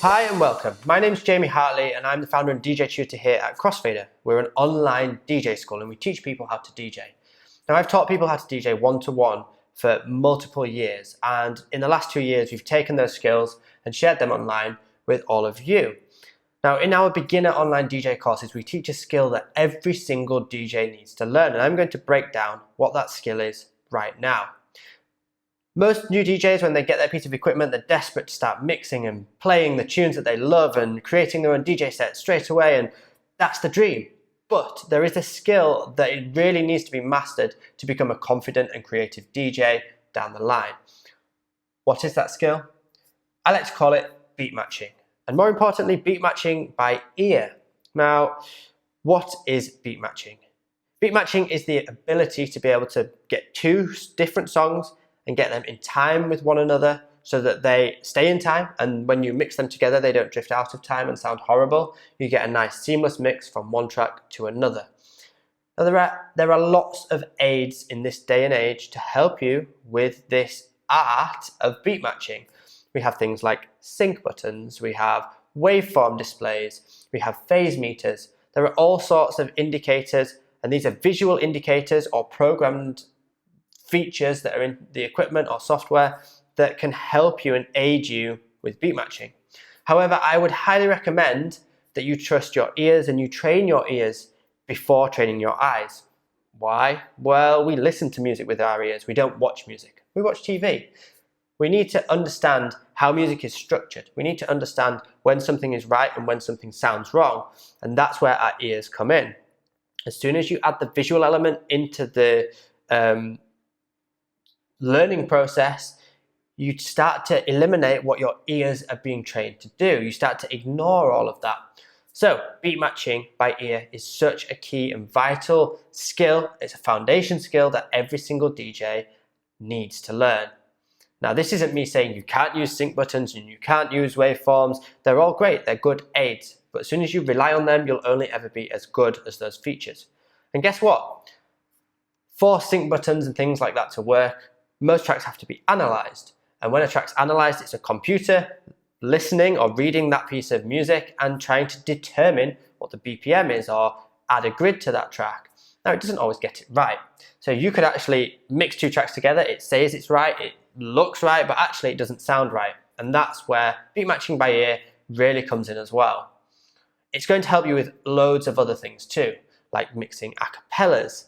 Hi and welcome. My name's Jamie Hartley and I'm the founder and DJ tutor here at Crossfader. We're an online DJ school and we teach people how to DJ. Now I've taught people how to DJ one-to-one for multiple years, and in the last 2 years we've taken those skills and shared them online with all of you. Now in our beginner online DJ courses we teach a skill that every single DJ needs to learn, and I'm going to break down what that skill is right now. Most new DJs, when they get their piece of equipment, they're desperate to start mixing and playing the tunes that they love and creating their own DJ set straight away, and that's the dream. But there is a skill that it really needs to be mastered to become a confident and creative DJ down the line. What is that skill? I like to call it beat matching, and more importantly, beat matching by ear. Now, what is beat matching? Beat matching is the ability to be able to get two different songs and get them in time with one another so that they stay in time, and when you mix them together they don't drift out of time and sound horrible. You get a nice seamless mix from one track to another. Now there are lots of aids in this day and age to help you with this art of beat matching. We have things like sync buttons, we have waveform displays, we have phase meters. There are all sorts of indicators, and these are visual indicators or programmed features that are in the equipment or software that can help you and aid you with beat matching. However, I would highly recommend that you trust your ears and you train your ears before training your eyes. Why? Well, we listen to music with our ears. We don't watch music. We watch TV. We need to understand how music is structured. We need to understand when something is right and when something sounds wrong. And that's where our ears come in. As soon as you add the visual element into the learning process, you start to eliminate what your ears are being trained to do. You start to ignore all of that. So beat matching by ear is such a key and vital skill. It's a foundation skill that every single DJ needs to learn. Now this isn't me saying you can't use sync buttons and you can't use waveforms. They're all great, they're good aids, but as soon as you rely on them, you'll only ever be as good as those features. And guess what? For sync buttons and things like that to work, most tracks have to be analyzed. And when a track's analyzed, it's a computer listening or reading that piece of music and trying to determine what the BPM is or add a grid to that track. Now, it doesn't always get it right. So you could actually mix two tracks together, it says it's right, it looks right, but actually it doesn't sound right. And that's where beat matching by ear really comes in as well. It's going to help you with loads of other things too, like mixing acapellas,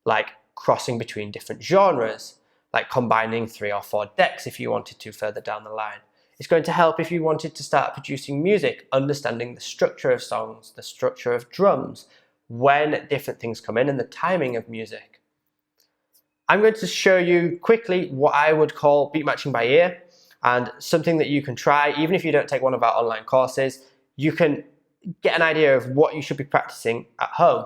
like crossing between different genres, like combining 3 or 4 decks if you wanted to further down the line. It's going to help if you wanted to start producing music, understanding the structure of songs, the structure of drums, when different things come in, and the timing of music. I'm going to show you quickly what I would call beat matching by ear, and something that you can try. Even if you don't take one of our online courses, you can get an idea of what you should be practicing at home.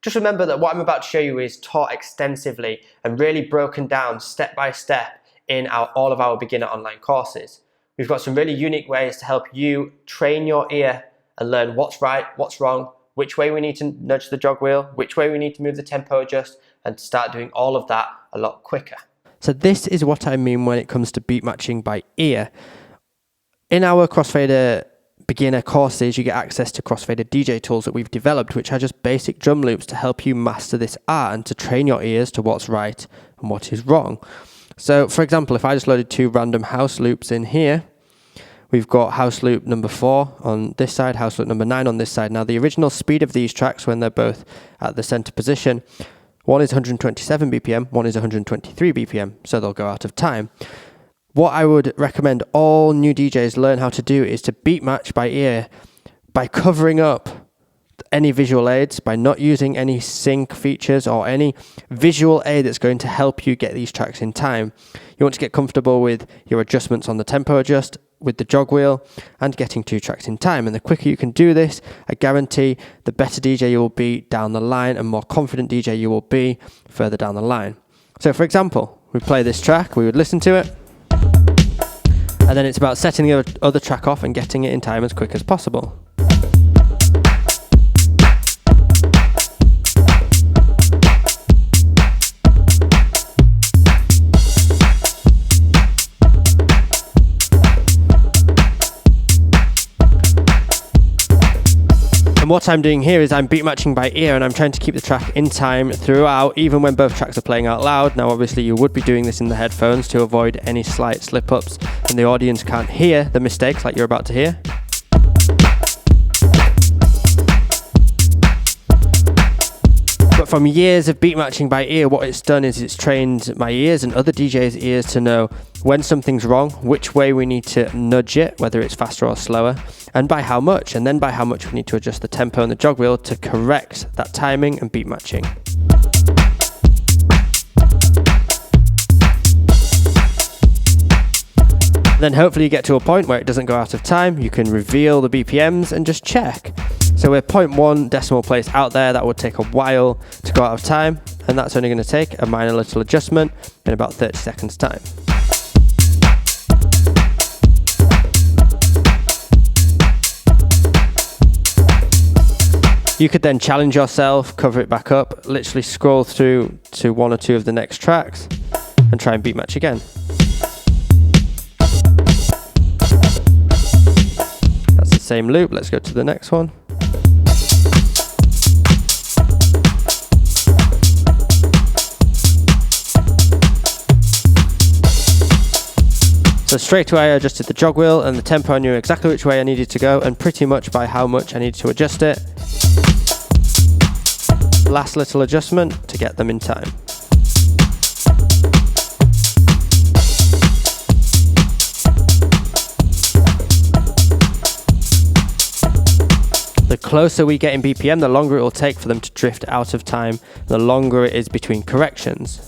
Just remember that what I'm about to show you is taught extensively and really broken down step by step in all of our beginner online courses. We've got some really unique ways to help you train your ear and learn what's right, what's wrong, which way we need to nudge the jog wheel, which way we need to move the tempo adjust, and start doing all of that a lot quicker. So this is what I mean when it comes to beat matching by ear. In our Crossfader beginner courses, you get access to Crossfader DJ tools that we've developed, which are just basic drum loops to help you master this art and to train your ears to what's right and what is wrong. So for example, if I just loaded 2 random house loops in here, we've got house loop number 4 on this side, house loop number 9 on this side. Now the original speed of these tracks when they're both at the center position, one is 127 BPM, one is 123 BPM, so they'll go out of time. What I would recommend all new DJs learn how to do is to beat match by ear by covering up any visual aids, by not using any sync features or any visual aid that's going to help you get these tracks in time. You want to get comfortable with your adjustments on the tempo adjust, with the jog wheel, and getting 2 tracks in time. And the quicker you can do this, I guarantee the better DJ you will be down the line and more confident DJ you will be further down the line. So for example, we play this track, we would listen to it, and then it's about setting the other track off and getting it in time as quick as possible. And what I'm doing here is I'm beat matching by ear, and I'm trying to keep the track in time throughout, even when both tracks are playing out loud. Now obviously you would be doing this in the headphones to avoid any slight slip-ups and the audience can't hear the mistakes like you're about to hear. But from years of beat matching by ear, what it's done is it's trained my ears and other DJs' ears to know when something's wrong, which way we need to nudge it, whether it's faster or slower, and by how much. And then by how much we need to adjust the tempo and the jog wheel to correct that timing and beat matching. Then hopefully you get to a point where it doesn't go out of time. You can reveal the BPMs and just check. So we're 0.1 decimal place out there. That would take a while to go out of time, and that's only going to take a minor little adjustment in about 30 seconds time. You could then challenge yourself, cover it back up, literally scroll through to one or two of the next tracks and try and beat match again. That's the same loop. Let's go to the next one. So straight away I adjusted the jog wheel and the tempo. I knew exactly which way I needed to go and pretty much by how much I needed to adjust it. Last little adjustment to get them in time. The closer we get in BPM, the longer it will take for them to drift out of time, the longer it is between corrections.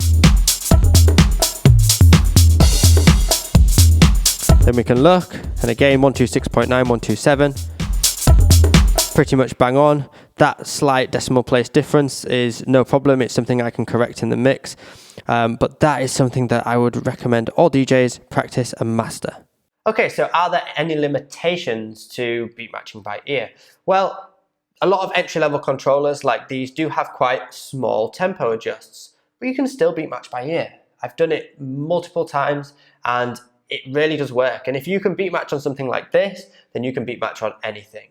Then we can look, and again 126.9, 127, pretty much bang on. That slight decimal place difference is no problem, it's something I can correct in the mix, but that is something that I would recommend all DJs practice and master. Okay, so are there any limitations to beat matching by ear? Well, a lot of entry-level controllers like these do have quite small tempo adjusts, but you can still beat match by ear. I've done it multiple times and it really does work. And if you can beat match on something like this, then you can beat match on anything.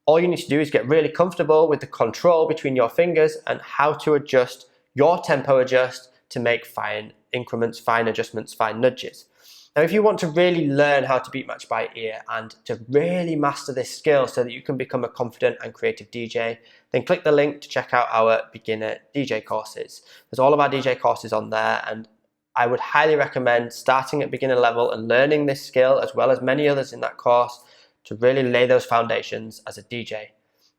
All you need to do is get really comfortable with the control between your fingers and how to adjust your tempo adjust to make fine increments, fine adjustments, fine nudges. Now, if you want to really learn how to beat match by ear and to really master this skill so that you can become a confident and creative DJ, then click the link to check out our beginner DJ courses. There's all of our DJ courses on there, and I would highly recommend starting at beginner level and learning this skill as well as many others in that course to really lay those foundations as a DJ.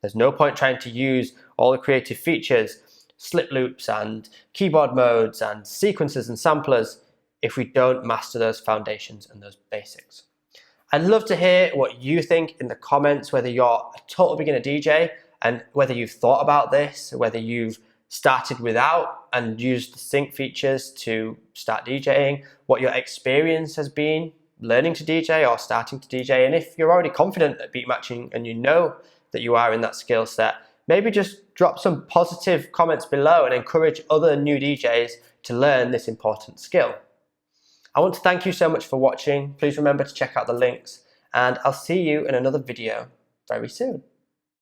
There's no point trying to use all the creative features, slip loops and keyboard modes and sequences and samplers if we don't master those foundations and those basics. I'd love to hear what you think in the comments, whether you're a total beginner DJ and whether you've thought about this, whether you've started without and used the sync features to start DJing, what your experience has been learning to DJ or starting to DJ, and if you're already confident at beat matching and you know that you are in that skill set, maybe just drop some positive comments below and encourage other new DJs to learn this important skill. I want to thank you so much for watching. Please remember to check out the links, and I'll see you in another video very soon.